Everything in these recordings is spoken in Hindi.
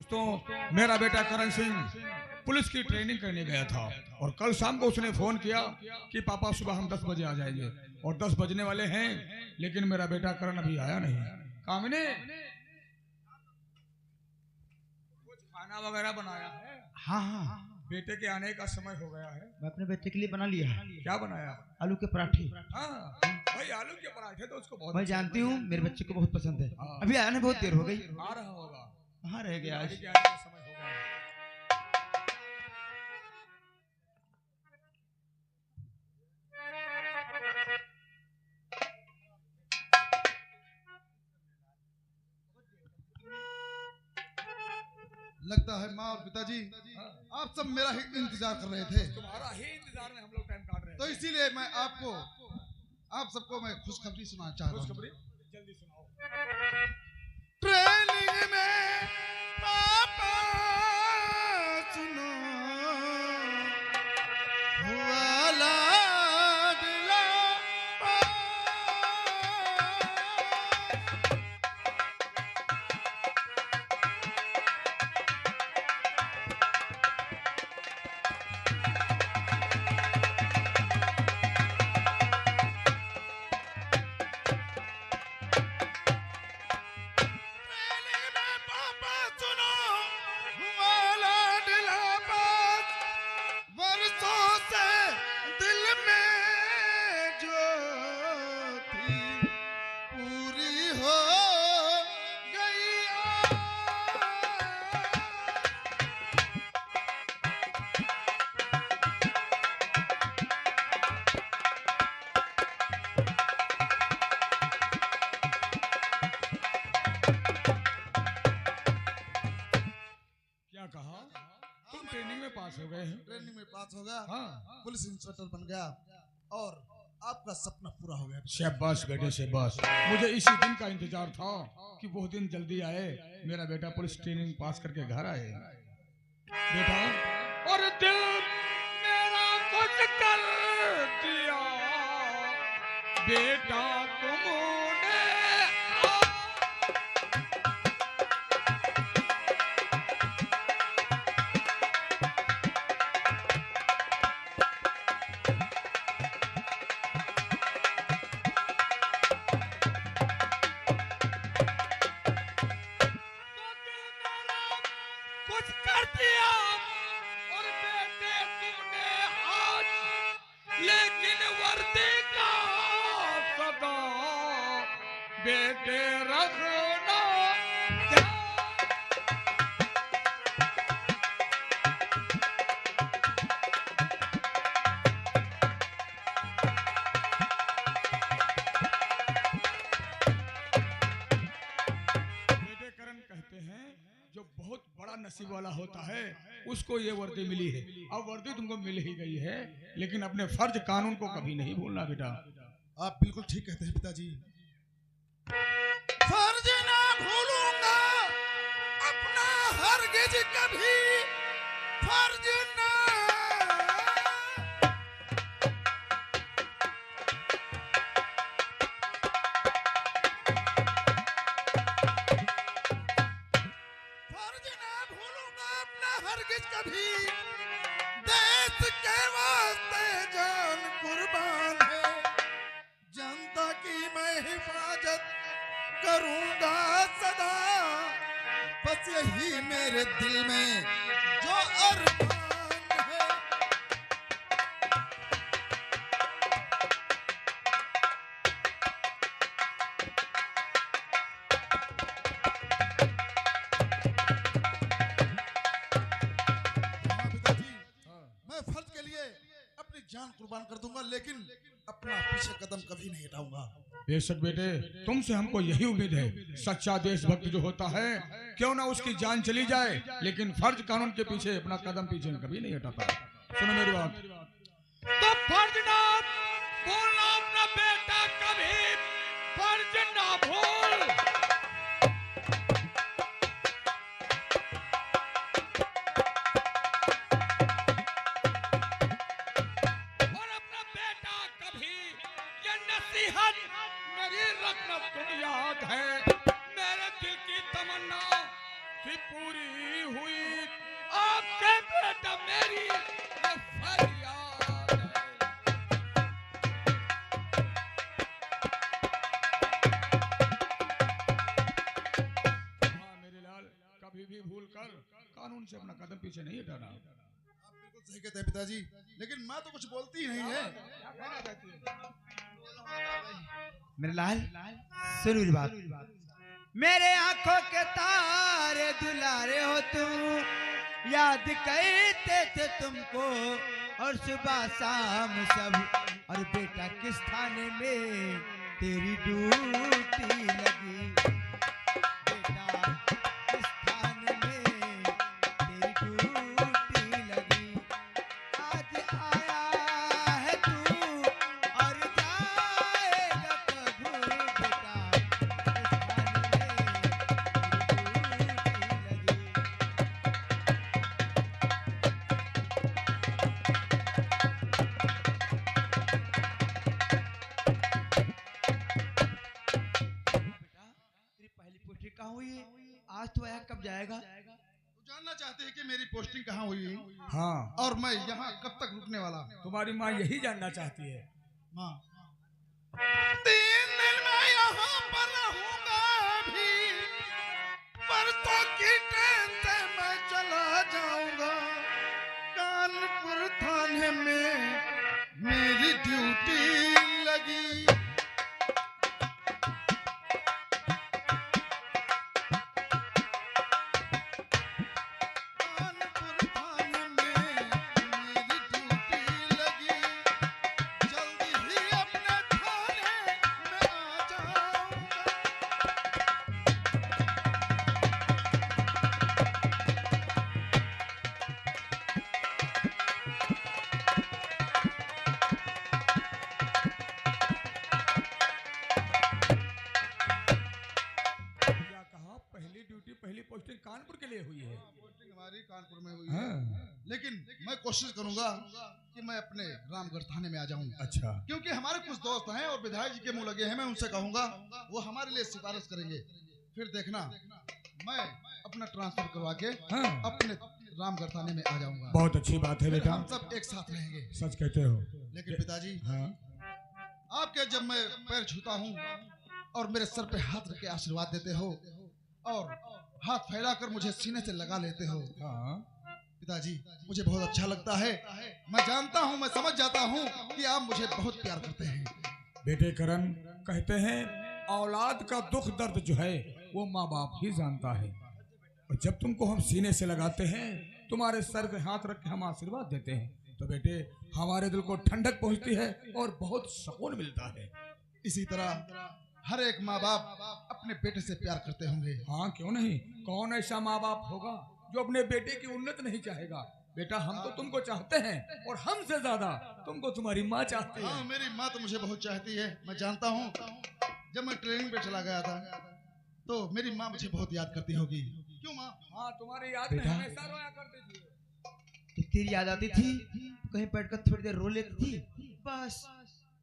दोस्तों, मेरा बेटा करण सिंह पुलिस की ट्रेनिंग करने गया था और कल शाम को उसने फोन किया कि पापा सुबह हम 10 बजे आ जाएंगे और 10 बजने वाले हैं, लेकिन मेरा बेटा करण अभी आया नहीं। कामिनी, कुछ खाना वगैरह बनाया है? हाँ हाँ, बेटे के आने का समय हो गया है। मैं अपने बेटे के लिए बना लिया है। क्या बनाया? आलू के पराठे। हाँ भाई, आलू के पराठे तो उसको बहुत मैं जानती हूँ, मेरे बच्चे को बहुत पसंद है। हाँ। अभी आने बहुत देर हो गई। आ रहा होगा। कहाँ रह गया आज? आने का समय हो गया। लगता है माँ और पिताजी आप सब मेरा ही इंतजार कर रहे थे। तुम्हारा ही इंतजार में हम लोग टाइम काट रहे हैं। तो इसीलिए मैं आप सबको मैं खुशखबरी सुनाना चाह रहा हूँ। खुशखबरी जल्दी सुनाओ। ट्रेनिंग में पापा सुनो हुआ लाडला कहा? तुम ट्रेनिंग में पास हो गए हैं? ट्रेनिंग में पास हो गया। हाँ। पुलिस इंस्पेक्टर बन गया और आपका सपना पूरा हो गया। शाबाश बेटे शाबाश। मुझे इसी दिन का इंतजार था कि वो दिन जल्दी आए, मेरा बेटा पुलिस ट्रेनिंग पास करके घर आए। बेटा, और दिल मेरा कुछ कर दिया बेटा तुमने। कुछ कर दिया और बेटे तुमने आज, लेकिन वर्दी का सदा बेटे रखना ध्यान। बेटे करण कहते हैं जो बहुत बड़ा नसीब वाला होता है उसको ये वर्दी मिली है। अब वर्दी तुमको मिल ही गई है, लेकिन अपने फर्ज कानून को कभी नहीं भूलना बेटा। आप बिल्कुल ठीक कहते हैं पिताजी। फर्ज ना भूलूंगा अपना हरगिज कभी, फर्ज ना। फर्ज ना भूलूंगा अपना हरगिज कभी, देश के वास्ते जान कुर्बान है, जनता की मैं हिफाजत करूंगा सदा, बस यही मेरे दिल में जो अरमान है। हाँ पिताजी, मैं फर्ज के लिए अपनी जान कुर्बान कर दूंगा, लेकिन अपना पीछे कदम कभी नहीं हटाऊंगा। बेशक बेटे, तुमसे हमको यही उम्मीद है। सच्चा देशभक्त जो होता है, क्यों ना उसकी जान चली जाए, लेकिन फर्ज कानून के पीछे अपना कदम पीछे कभी नहीं हटाता। सुनो मेरी बात, तो फर्ज ना भूलना अपना बेटा कभी, फर्ज ना भूल। और अपना बेटा कभी, ये नसीहत मेरी रखना तुम याद है, मेरे दिल की तमन्ना कि पूरी हुई आपके बेटा मेरी ये फरियाद है। हाँ मेरे लाल, कभी भी भूल कर कानून से अपना कदम पीछे नहीं हटाना। आप बिल्कुल सही कहते हैं पिताजी, लेकिन माँ तो कुछ बोलती ही नहीं है। क्या कहना चाहती है? मेरे लाल सुन मेरी बात। मेरे आंखों के तारे दुलारे हो तुम, याद करते थे तुमको और सुबह शाम सब। और बेटा किस थाने में तेरी ड्यूटी लगी, बेटा किस थाने में तेरी ड्यूटी लगी। आज आया है तू और जाएगा कब, बेटा किस थाने में तेरी ड्यूटी लगी। बेटा तेरी पहली पोस्टिंग कहाँ हुई है? आज तो आया, कब जाएगा? तो जानना चाहते हैं कि मेरी पोस्टिंग कहाँ हुई है हाँ, और मैं यहाँ कब तक रुकने वाला हूँ। तुम्हारी माँ यही जानना चाहती है। माँ 3 दिन मैं यहाँ पर रहूंगा अभी, परसों की ट्रेन से मैं चला जाऊंगा। कानपुर थाने में मेरी ड्यूटी लगी। कानपुर थाने में मेरी ड्यूटी लगी। जल्दी ही अपने थाने में आ जाऊंगा। क्या कहा? पहली ड्यूटी, पहली पोस्टिंग कानपुर के लिए हुई है। पोस्टिंग हमारी कानपुर में हुई है, हाँ, लेकिन मैं कोशिश करूंगा कि मैं अपने रामगढ़ थाने में आ जाऊं। अच्छा। क्योंकि हमारे कुछ दोस्त हैं और विधायक जी के मुंह लगे हैं। मैं उनसे कहूंगा, वो हमारे लिए सिफारिश करेंगे। फिर देखना मैं अपना ट्रांसफर करवा के हाँ, अपने रामगढ़ थाने में आ जाऊंगा। बहुत अच्छी बात है फिर बेटा, हम सब एक साथ रहेंगे। सच कहते हो। लेकिन पिताजी, हाँ, आपके जब मैं पैर छूता हूँ और मेरे सर पे हाथ रख के आशीर्वाद देते हो और हाथ फैलाकर मुझे सीने से लगा लेते हो, हाँ, पिताजी मुझे बहुत अच्छा लगता है। मैं जानता हूँ, मैं समझ जाता हूँ कि आप मुझे बहुत प्यार करते हैं। बेटे करण, कहते हैं औलाद का दुख दर्द जो है वो माँ बाप ही जानता है। और जब तुमको हम सीने से लगाते हैं, तुम्हारे सर पे हाथ रख के हम आशीर्वाद देते हैं, तो बेटे हमारे दिल को ठंडक पहुंचती है और बहुत सुकून मिलता है। इसी तरह हर एक माँ बाप अपने बेटे से प्यार करते होंगे। हाँ, क्यों नहीं? कौन ऐसा माँ बाप होगा जो अपने बेटे की उन्नति नहीं चाहेगा? बेटा हम तो तुमको चाहते हैं और हमसे ज्यादा तुमको तुम्हारी माँ चाहती है। हाँ, मेरी माँ तो मुझे बहुत चाहती है। मैं जानता हूँ, जब मैं ट्रेनिंग पे चला गया था तो मेरी माँ मुझे बहुत याद करती होगी। क्यों माँ? हाँ, तुम्हारी याद में बेटा। हमेशा रोया करती थी। तो तेरी याद आती थी तो कहीं बैठकर थोड़ी देर रो लेती थी, बस।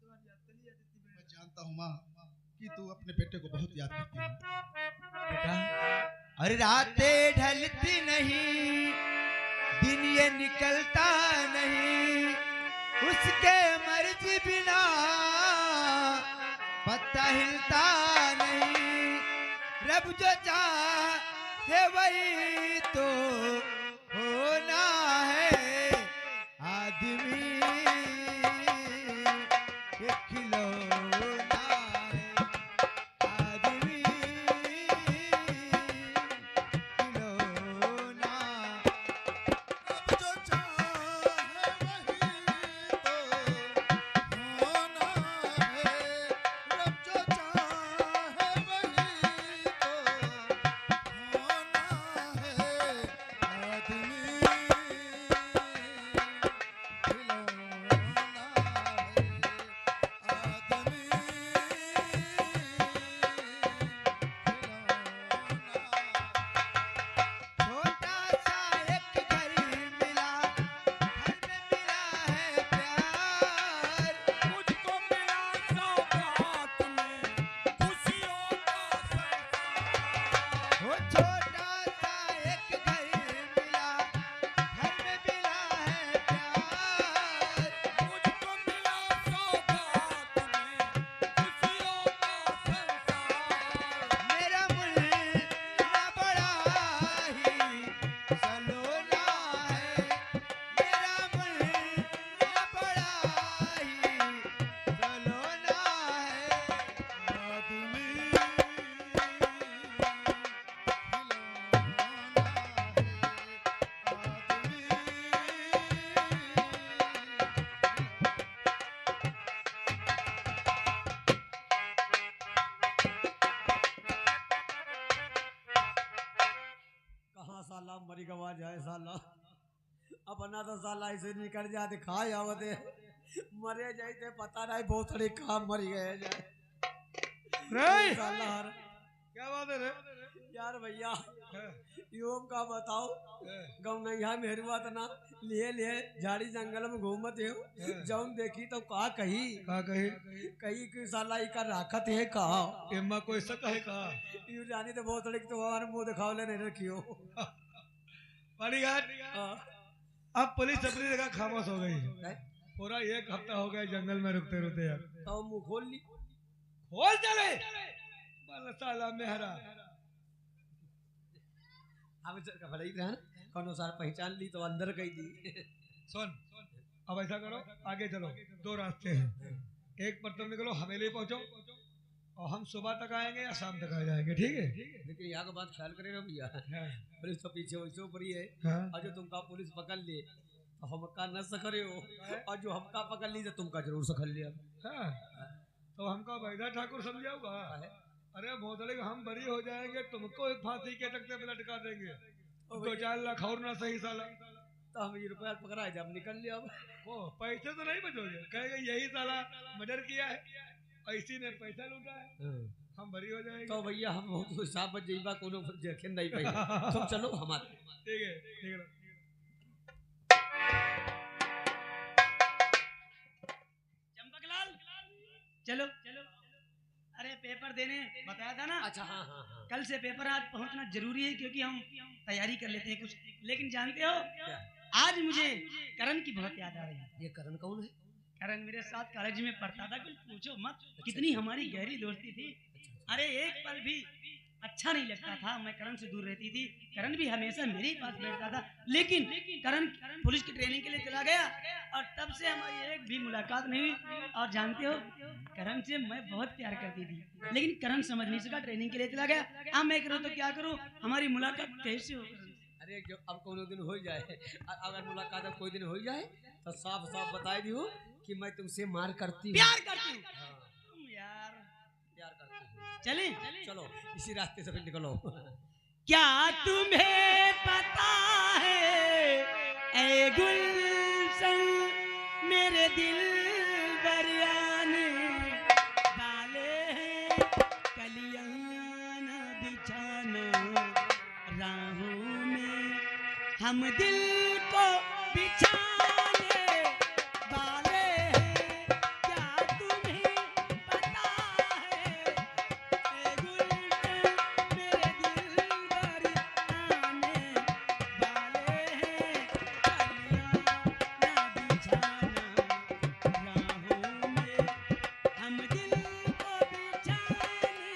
मैं जानता हूँ माँ कि तू अपने बेटे को बहुत याद करती है। बेटा अरे रातें ढलती नहीं, दिन ये निकलता नहीं, उसके मर्जी बिना पत्ता हिलता नहीं। रब जो चाहे वही तो होना है, आदमी एक खिलौना है, आदमी खिलौना। अब जो चाहे वही तो होना है। अब जो चाहे वही तो होना है। मरी गवा जाए साला अपना तो साला ऐसे निकल जा दिखाए आवते मरे जाते पता नहीं बहुत सारे काम मरी गए जाए साला क्या बात है रे? यार भैया यूं का बताओ गाँव नैया मेहरुआ तना लिए लिए झाड़ी जंगल में घूमत हो जौन देखी तो कहा कही कि साला इका राखत है कहा एम्मा कोई शक है कहा? यू जानी तो बहुत लड़की तो हमारे मुंह दिखावले नहीं रखियो बॉडीगार्ड अब पुलिस अपनी जगह खामोश हो गई। पूरा 1 हफ्ता हो गया जंगल में रुकते रुकते यार। तो मुंह खोल ली खोल चले साला मेहरा अब खड़े ही रहन कौन सार पहचान ली तो अंदर गई दी सुन अब ऐसा करो आगे चलो 2 रास्ते हैं। एक पर तुम निकलो हवेली पहुंचो और हम सुबह तक आएंगे या शाम तक आ जाएंगे ठीक है? लेकिन यहाँ का बात ख्याल करे ना भैया पुलिस तो पीछे वैसे ऊपर ही है और जो तुमका पुलिस पकड़ ले तो हमका न सकरे हो और जो हमका पकड़ ली तो तुमका जरूर सकल लिया। तो हमका बैदा ठाकुर समझाऊंगा? अरे भोसले हम बरी हो जाएंगे तुमको फांसी के तख्ते पे लटका देंगे 2-4 लाख और ना सही साला तो हम ये रुपया पकड़ा जब निकल लिया वो पैसे तो नहीं बचोगे कहेंगे यही साला मर्डर किया है ऐसी ने पैसा लूटा है हम बरी हो जाएंगे। तो भैया हम बहुत हिसाब बच जाइबा कोनो देखे नहीं पाई तुम चलो हमारे ठीक है चंपकलाल चलो अरे पेपर देने बताया था ना। अच्छा हाँ कल से पेपर आज पहुंचना जरूरी है क्योंकि हम तैयारी कर लेते हैं कुछ। लेकिन जानते हो आज मुझे करण की बहुत याद आ रही है। ये करण कौन है? करण मेरे साथ कॉलेज में पढ़ता था, कुछ पूछो मत, कितनी हमारी गहरी दोस्ती थी। अरे एक पल भी अच्छा नहीं लगता था, मैं करण से दूर रहती थी। करण भी हमेशा मेरे ही पास बैठता था, लेकिन करण पुलिस की ट्रेनिंग के लिए चला गया और तब से हमारी एक भी मुलाकात नहीं हुई। और जानते हो करण से मैं बहुत प्यार करती थी, लेकिन करण समझ नहीं सका, ट्रेनिंग के लिए चला गया। अब मैं करूँ तो क्या करूँ, हमारी मुलाकात कैसे हो? अरे जो अब कोनो दिन हो जाए, अगर मुलाकात अब कोई दिन हो जाए तो साफ साफ बता दियो कि मैं तुमसे मार करती हूँ, प्यार करती हूँ। तुम यार प्यार करती हूँ। चलें? चलो इसी रास्ते से फिर निकलो। क्या तुम्हें पता है ऐ गुलशन मेरे दिल बरियाने डाले हैं कलियाना बिछाना राहों में हम दिल को बिछाने वाले हैं। क्या तुम्हें पता है ऐ गुलशन मेरे दिल बरियाने वाले हैं कलियाना बिछाना राहों में हम दिल को बिछाने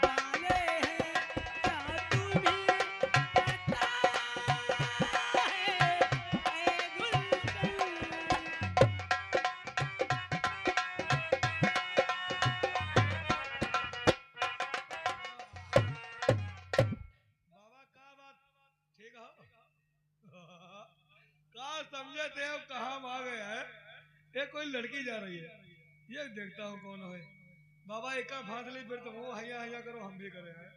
वाले हैं। क्या तुम्हें पता है ऐ गुलशन। बाबा का बात ठीक है का समझे थे अब कहाँ आ गया है। ये कोई लड़की जा रही है, ये देखता हूँ कौन है। बाबा एक फासली फिर तो वो हैया हैया करो हम भी करे हैं।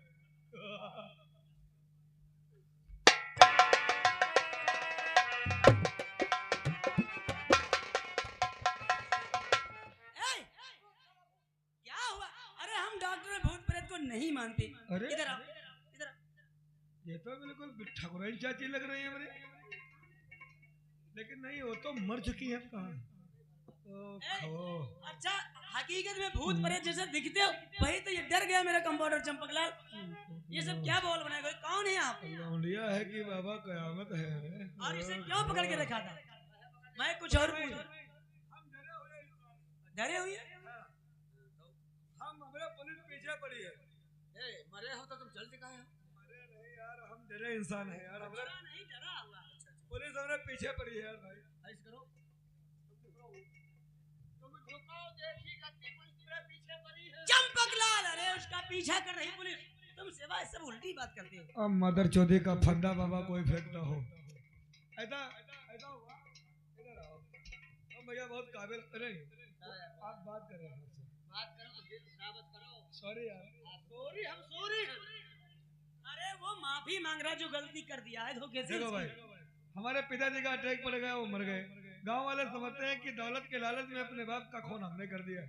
क्या हुआ? अरे हम डॉक्टर भूत प्रेत को नहीं मानते। अरे? इधर आओ, इधर आओ। ये तो बिल्कुल ठाकुराइन चाची लग रही है मेरे, लेकिन नहीं वो तो मर चुकी है। कहाँ अच्छा हकीकत में भूत प्रेत जैसे दिखते हो, वही तो ये डर गया मेरा कंपाउंडर चंपकलाल। ये सब क्या बोल बनाए गए? कौन है आप? लौंडिया है कि बाबा कयामत है। और इसे क्यों पकड़ के रखा था? मैं कुछ और पूछ। डरे हुए? हम हमारे पुलिस पीछे पड़ी है। मरे हो तो तुम चल दिखाए हो। अरे नहीं यार हम डरे इंसान है यार, हमारे डरा नहीं, डरा हुआ। पुलिस हमारे पीछे पड़ी है यार भाई। ऐसे करो चंपकलाल अरे उसका पीछा कर रही पुलिस, तुम सेवा सब उल्टी बात करते हो। अब मदर चौधरी का फंदा बाबा कोई फेंकता हो। ऐसा ऐसा हुआ, इधर आओ। हम भैया बहुत काबिल। अरे आप बात करें हमसे। बात करो तो साबित करो। सॉरी यार। सॉरी हम सॉरी। अरे वो माफी मांग रहा जो गलती कर दिया है धोखे से। देखो भाई, हमारे पिताजी का अटैक पड़ गया, वो मर गए। गांव वाले समझते हैं कि दौलत के लालच में अपने बाप का खून हमने कर दिया,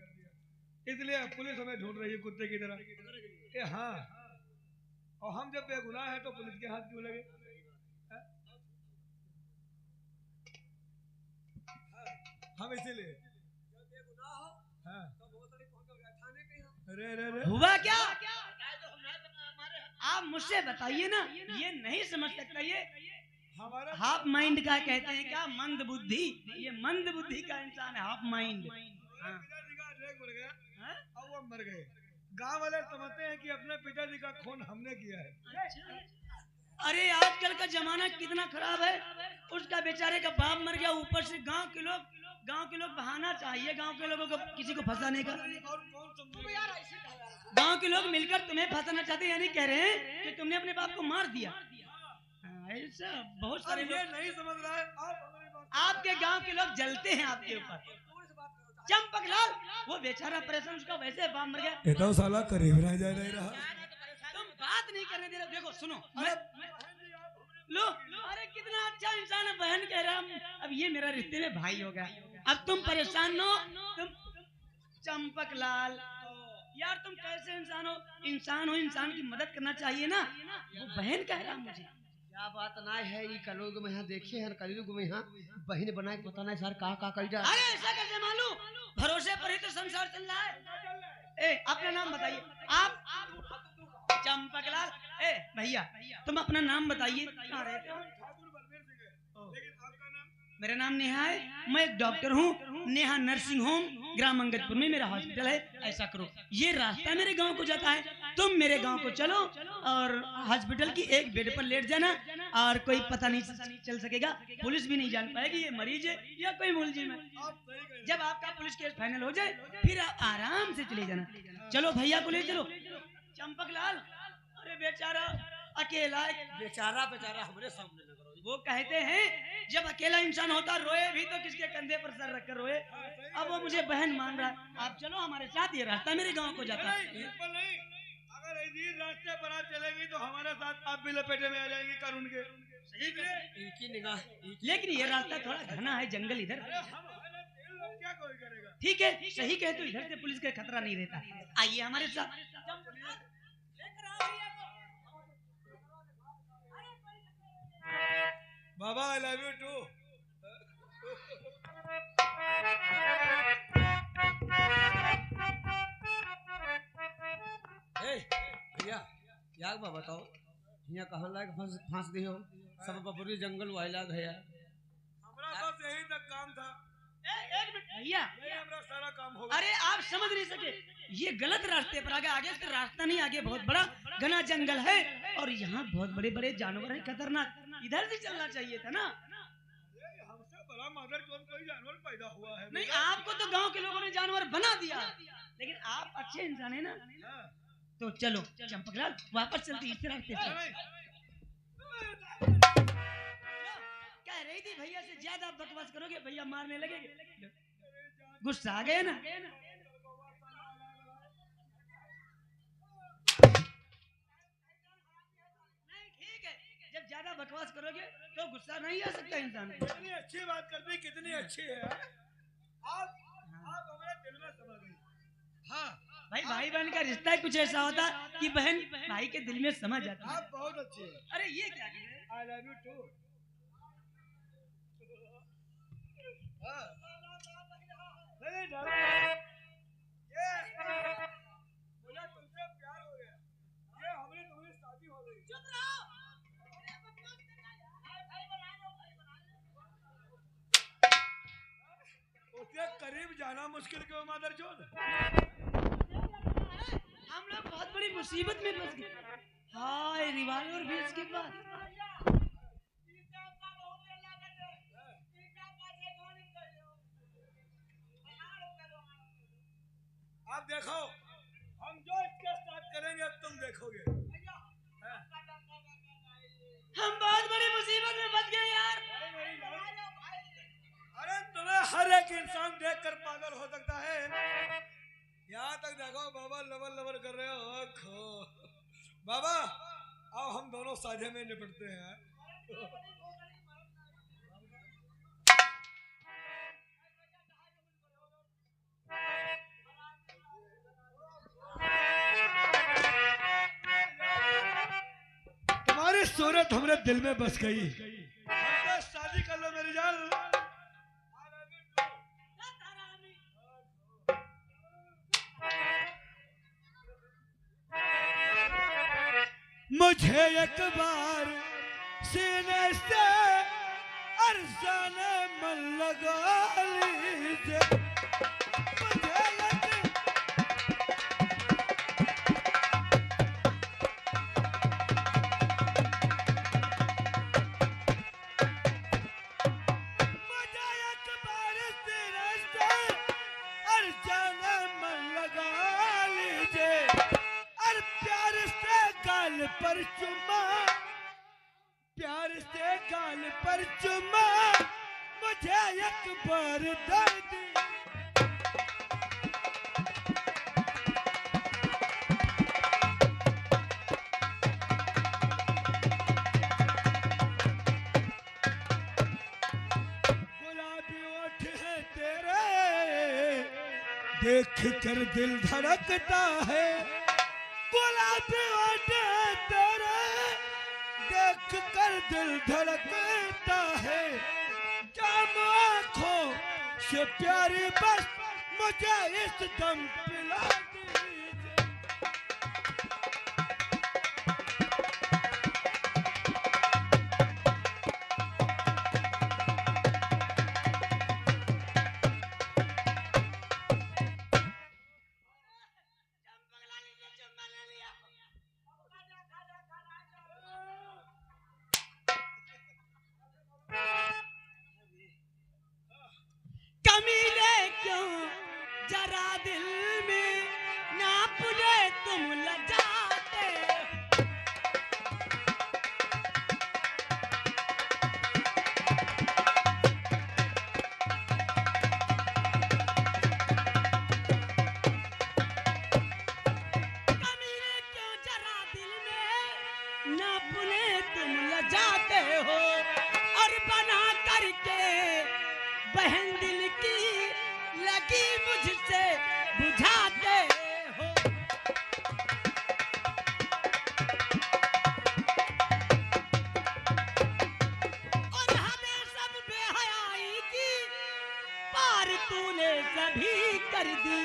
इसलिए पुलिस हमें ढूंढ रही है कुत्ते की तरह। हाँ, और हम जब बेगुनाह है तो पुलिस के हाथ क्यों लगे? हम इसीलिए हाँ। अरे हुआ क्या? आप मुझसे बताइए ना, ये नहीं समझ सकता। ये हमारा हाफ माइंड का कहते हैं क्या? मंद बुद्धि। ये मंद बुद्धि का इंसान है, हाफ माइंड। हाँ। पिताजी का अटैक पड़ गया और वो मर गए। गांव वाले समझते हैं कि अपने पिताजी का खून हमने किया है। अरे आजकल का जमाना कितना खराब है। उसका बेचारे का बाप मर गया, ऊपर से गांव के लोग बहाना चाहिए गांव के लोगों को किसी को फंसाने का। गांव के लोग मिलकर तुम्हें फंसाना चाहते, यानी कह रहे हैं कि तुमने अपने बाप को मार दिया। ऐसा बहुत सारे ये लोग नहीं समझ रहा है। आपके गांव के लोग जलते हैं आपके ऊपर। चंपकलाल वो बेचारा परेशान, उसका वैसे बाप मर गया। ये तो साला करीब रह जा नहीं रहा। तुम बात नहीं करने दे रहे। देखो सुनो, लो अरे कितना अच्छा इंसान है, बहन कह रहा हूं। अब ये मेरा रिश्ते में भाई हो गया। अब तुम परेशान न हो। तुम चंपकलाल यार, तुम कैसे इंसान हो? इंसान की मदद करना चाहिए ना। वो बहन कह रहा मुझे। क्या बात ना है, ये कलोग में यहाँ देखे हैं, कलोग में यहाँ बहन बना के पता नहीं सर कहा कर जा। अरे ऐसा कैसे मालूम? भरोसे पर ही तो संसार चल रहा है। ए अपना नाम बताइए। आप चंपकलाल। ए भैया तुम अपना नाम बताइए, कहाँ रहते हो? मेरा नाम नेहा है, मैं एक डॉक्टर हूँ। नेहा नर्सिंग होम, ग्राम अंगदपुर में मेरा हॉस्पिटल है। ऐसा करो, ये रास्ता मेरे गांव को जाता है, तुम मेरे गांव को चलो और हॉस्पिटल की एक बेड पर लेट जाना, और कोई पता नहीं चल सकेगा, पुलिस भी नहीं जान पाएगी ये मरीज है या कोई मुलजिम है। जब आपका पुलिस केस फाइनल हो जाए फिर आप आराम से चले जाना। चलो भैया को ले चलो। चंपकलाल अरे बेचारा अकेला, बेचारा हमारे सामने न करो। वो कहते हैं जब अकेला इंसान होता रोए भी तो किसके कंधे पर सर रखकर रोए। अब वो मुझे बहन मान रहा है। आप चलो हमारे साथ, ये रास्ता मेरे गांव को जाता है। नहीं, अगर इसी रास्ते पर आप चलेंगी तो हमारे साथ आप भी लपेटे में आ जाएंगी कानून के। इनकी निगाह लेकिन ये रास्ता थोड़ा घना है, जंगल इधर। क्या कोई करेगा? ठीक है, सही कहे तो इधर से पुलिस का खतरा नहीं रहता। आइए हमारे साथ। बाबा आई लव यू टू। भैया यार बा बताओ, यहाँ कहाँ लायक फांस दी हो? सब पूरी जंगल वाइलाग है यार। हमारा बस यही तक काम था। एक मिनट भैया, हमारा सारा काम हो गया। अरे आप समझ नहीं सके, ये गलत रास्ते पर आ गए। आगे इसका रास्ता नहीं, आगे बहुत बड़ा घना जंगल है और यहाँ बहुत बड़े बड़े जानवर हैं, खतरनाक। इधर से चलना चाहिए था ना। हमसे बड़ा मदर चोर कोई जानवर पैदा हुआ है? नहीं, आपको तो गांव के लोगों ने जानवर बना दिया, लेकिन आप अच्छे इंसान है ना। तो चलो चंपकलाल वापस चलते इस रास्ते से। कह रही थी भैया से ज्यादा बकवास करोगे भैया मारने लगेंगे। गुस्सा आ गया ना। जब ज्यादा बकवास करोगे तो गुस्सा नहीं आ सकता इंसान को। कितनी अच्छी बात करते, कितनी अच्छी है आप हमारे दिल में समा गई। हाँ भाई बहन का रिश्ता कुछ ऐसा होता कि बहन भाई के दिल में समा जाती है। आप बहुत अच्छी है। अरे ये क्या कह रहे हैं? I love you too. मुझे तुमसे प्यार हो गया, ये हमारी तुम्हारी शादी हो गई। चुप रहो। उसके करीब जाना मुश्किल क्यों मादर चोद? हम लोग बहुत बड़ी मुसीबत में फंस गए। हाय रिवाल्वर भी इसके पास। आप देखो, हम जो इसके साथ करेंगे अब तुम देखोगे। हम बहुत बड़ी मुसीबत में फंस गए यार। अरे तुम्हें हर एक इंसान देखकर पागल हो सकता है। यहाँ तक देखो बाबा लवर कर रहे हो। बाबा आओ हम दोनों साझे में निपटते हैं। तुम्हारी सूरत हमरे दिल में बस गई, हमसे शादी कर लो मेरी जान। मुझे एक बार सीने से अरसान मन लगा लीजिए, मुझे एक बार सीने से अरसान मन लगा लीजिए, और प्यार से गाल पर चुमा, प्यार से गाल पर चुमा, मुझे एक बार दर्द। गुलाबी ओठ है तेरे, देख कर दिल धड़कता है, गुलाबी ओठ है तेरे, देख कर दिल धड़कता है, जाम आँखों से प्यारी बस मुझे इस दम पिला दीजिए। कमीले क्यों जरा दिल में नाप ले तुम लजाते, कमीले क्यों जरा दिल में नाप ले तुम लजाते हो, और बना करके बहन दिल की लगी मुझसे बुझाते हो। और हमें सब बेहयाई की पार तूने सभी कर दी,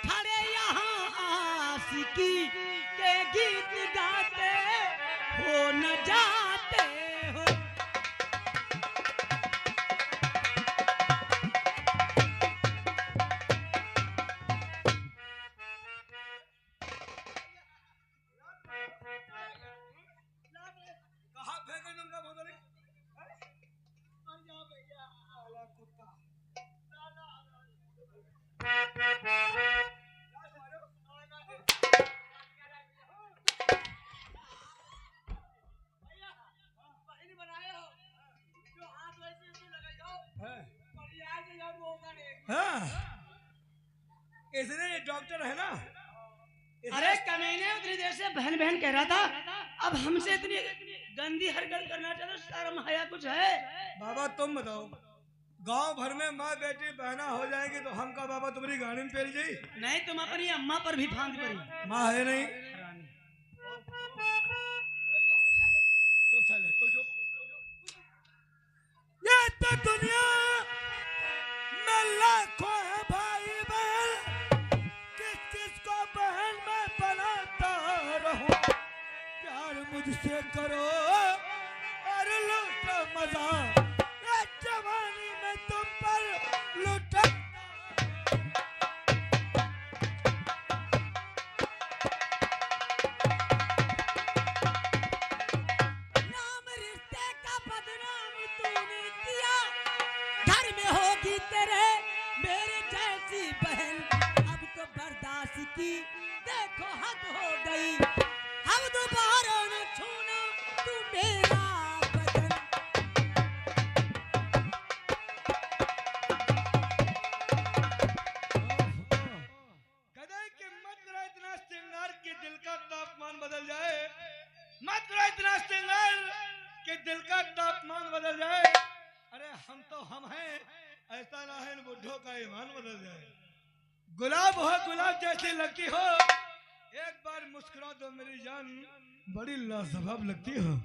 खड़े यहाँ आशिकी के गीत गाते हो न जाते हो। कहाँ फेंके तुमका बोतल? हाँ, इसलिए डॉक्टर है ना। अरे कमीने उतनी देर से बहन बहन कह रहा था, अब हमसे इतनी गंदी हरकत करना चाहते, शर्म हया कुछ है? बाबा तुम बताओ, गांव भर में माँ बेटी बहना हो जाएगी तो हम का बाबा तुम्हारी गाड़ी में पेल जाई? नहीं, तुम अपनी अम्मा पर भी फांद पड़ी। माँ है नहीं। चुप साले, तो चुप। ये तो दुनिया में लाखों है भाई बहन, किस किस को बहन मैं बनाता रहूं, प्यार मुझसे करो और लूटो मजा, ये जवानी में तुम पर लूटा। नाम रिश्ते का बदनाम तूने किया, घर में होगी तेरे मेरे जैसी बहन, अब तो बर्दाश्त की देखो हद हो गई, अब दोबारा न छूना तू मेरा बदन। कदे कि मत करो इतना श्रृंगार के दिल का तापमान बदल जाए, मत करो आसमान बदल जाए, अरे हम तो हम हैं, ऐसा ना है इन बुढ़ों का ईमान बदल जाए। गुलाब हो गुलाब जैसी लगती हो, एक बार मुस्कुरा दो मेरी जान, बड़ी लाजवाब लगती हो।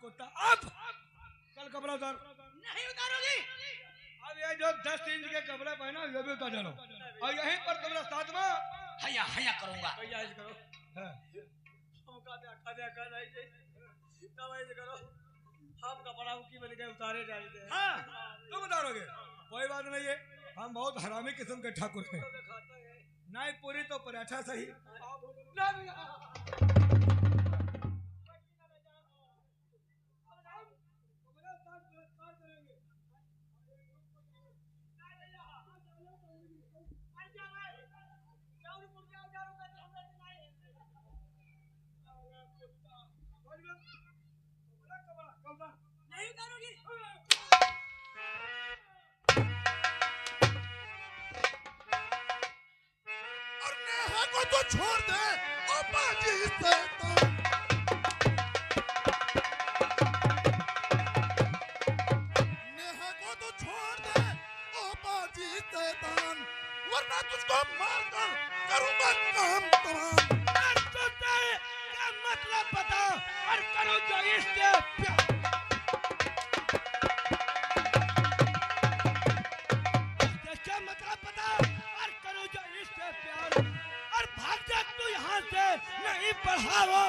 कुत्ता अब कल कपड़ा उतार। नहीं उतारोगी। अब ये जो 10 इंच के कपड़े पहना ये भी उतार डालो, और यहीं पर तुम्हारा सातवां हया हया करूंगा। भैया ऐसे करो, हम करो हम कपड़ा की बन के उतारे जाएंगे। हाँ तुम उतारोगे, कोई बात नहीं है, हम बहुत हरामी किस्म के ठाकुर हैं। नहीं पूरी तो पराठा सही। नहीं उतारोगी। और नेहा को तो छोड़ दे ओ बाजी से तो। नेहा को तो छोड़ दे ओ बाजी शैतान, वरना तुझको मारकर करूंगा काम तमाम। क्या मतलब बता और करो जो इससे प्यार। क्या मतलब बता और करो जो इससे प्यार, और भाग जा तू यहाँ से, नहीं बढ़ाओ।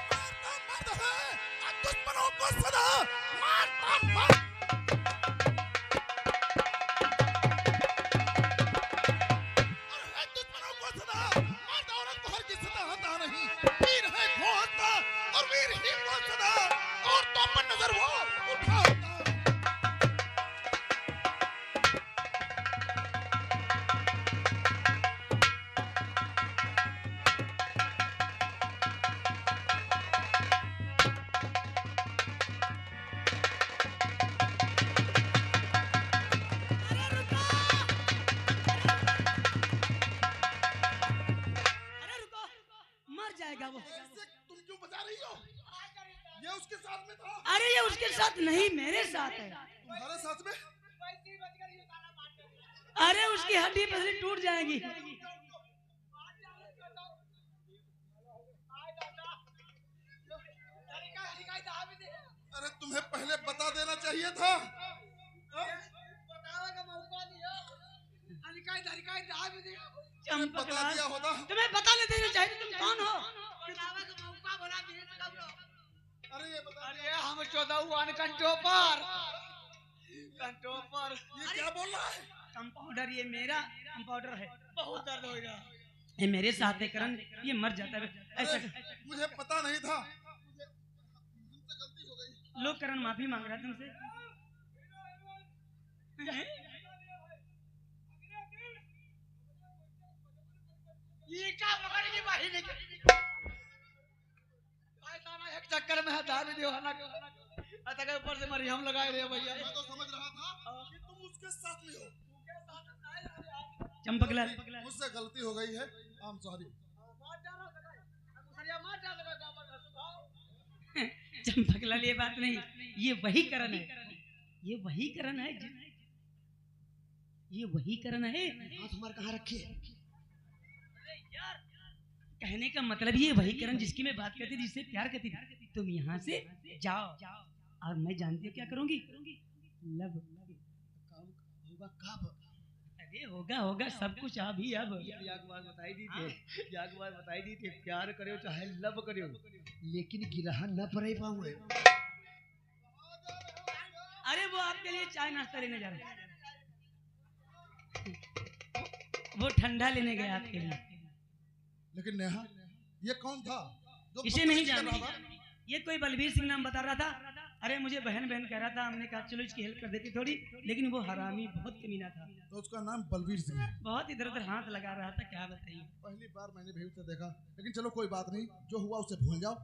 मारता मर्द है और दुश्मनों को सदा मारता मर्द। और है दुश्मनों को सदा, मर्द औरत को हर किसी सदा होता नहीं। वीर है खोता और वीर ही को सदा, और तो पर नजर वो उठाता। अरे रुको, मर जाएगा वो। ऐसे तुम क्यों बजा रही हो? ये उसके साथ में था। अरे ये उसके साथ नहीं, मेरे साथ है। तुम्हारे साथ में? अरे उसकी हड्डी पसली टूट जाएगी। अरे तुम्हें पहले बता देना चाहिए था। चंपक बता लाल, दिया होता। तुम्हें पता नहीं देना चाहिए तुम कौन हो। अरे ये बता अरे हम 14 कंटोपर कंटोपर ये क्या बोल रहा है? कंपाउंडर ये मेरा कंपाउंडर है। बहुत दर्द होगा। ये मेरे साथ है करण, ये मर जाता है ऐसा। मुझे पता नहीं था, मुझसे गलती हो गई। लो करण माफी मांग रहा है तुमसे। ये क्या पकड़ेगी वाहिनी के एक चक्कर में हटा भी दियो हना के ऊपर से मरियम लगाए रे भैया। मैं तो समझ रहा था कि तुम उसके साथ में हो। चंपकलाल, मुझसे गलती हो गई है, आई एम सॉरी। चंपकलाल ये बात नहीं, ये वही करण है, ये वही करण है, ये वही करण है। हाथ हमारे कहाँ रखी है? कहने का मतलब ये वही करण जिसकी मैं बात करती थी, जिससे प्यार करती थी। तुम यहाँ से जाओ और मैं जानती हूँ क्या करूंगी। लव काम होगा कब? अरे होगा होगा सब कुछ अभी अब। याक बात बताई दी थी, याक बात बताई दी थी, प्यार करो चाहे लव करो, लेकिन गिरहा न पड़े पाऊंगे। अरे वो आपके लिए चाय नाश्ता लेने जा रहे हैं, वो ठंडा लेने गया आपके लिए। लेकिन नेहा ये कौन था जो इसे नहीं जानती, ये कोई बलबीर सिंह नाम बता रहा था। अरे मुझे बहन बहन कह रहा था, हमने कहा चलो इसकी हेल्प कर देती थोड़ी, लेकिन वो हरामी बहुत कमीना था, तो उसका नाम बलवीर सिंह है। बहुत इधर उधर हाथ लगा रहा था, क्या बताइए। पहली बार मैंने भी उसे देखा, लेकिन चलो कोई बात नहीं, जो हुआ उसे भूल जाओ।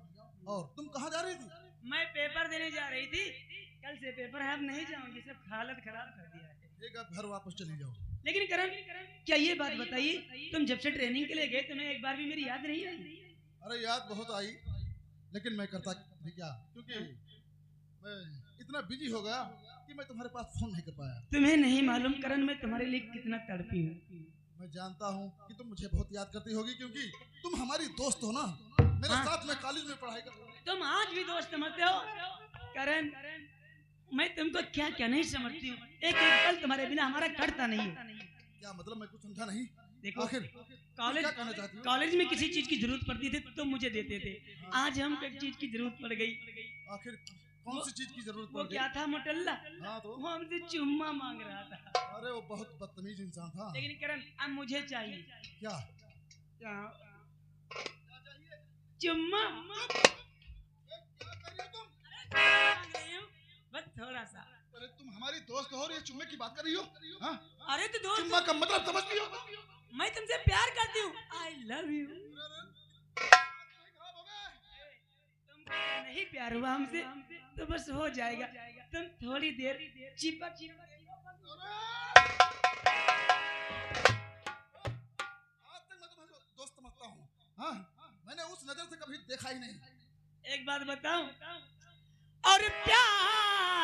और तुम कहाँ जा रही थी? मैं पेपर देने जा रही थी, कल से पेपर है, अब नहीं जाऊंगी, सब हालत खराब कर दिया है। एक आप घर वापस चली जाओ। लेकिन करण, क्या ये बात बताइए, तुम जब से ट्रेनिंग के लिए गए तुम्हें एक बार भी मेरी याद नहीं आई? अरे याद बहुत आई, लेकिन मैं करता भी क्या, क्योंकि मैं इतना बिजी हो गया कि मैं तुम्हारे पास फोन नहीं कर पाया। तुम्हें नहीं मालूम करण, मैं तुम्हारे लिए कितना तड़पी हूँ। मैं जानता हूँ कि तुम मुझे बहुत याद करती होगी, क्योंकि तुम हमारी दोस्त हो ना, मेरे हाँ। साथ में कॉलेज में पढ़ाई कर। तुम आज भी दोस्त समझते हो करण, मैं तुमको क्या क्या नहीं समझती हूँ, एक एक पल तुम्हारे बिना हमारा कटता नहीं है। क्या मतलब, मैं कुछ समझा नहीं। देखो आखिर कॉलेज क्या कहना चाहती हो? कॉलेज में किसी चीज की जरूरत पड़ती थी तो मुझे देते थे, आज हमको एक चीज की जरूरत पड़ गई। आखिर कौन सी चीज की जरूरत वो पड़ क्या गई? था मोटल्ला, हाँ तो वो हमसे चुम्मा मांग रहा था। अरे वो बहुत बदतमीज इंसान था। लेकिन करण अब मुझे चाहिए क्या क्या? चुम्मा क्या कर रही हो तुम? मांग रही हूँ, बस थोड़ा सा। अरे तुम हमारी दोस्त हो और ये चुम्मे की बात कर रही हो? हाँ? अरे तो दोस्त, चुम्मा का मतलब समझती हो? मैं तुमसे प्यार करती हूँ, आई लव यू। खराब हो गए। तुमको नहीं प्यार हुआ हमसे तो बस हो जाएगा, तुम थोड़ी देर चिपक आज तक मैं तुम्हारे दोस्त समझता हूँ, हाँ? मैंने उस नजर से कभी देखा ही नहीं। एक बात बताऊं, और प्यार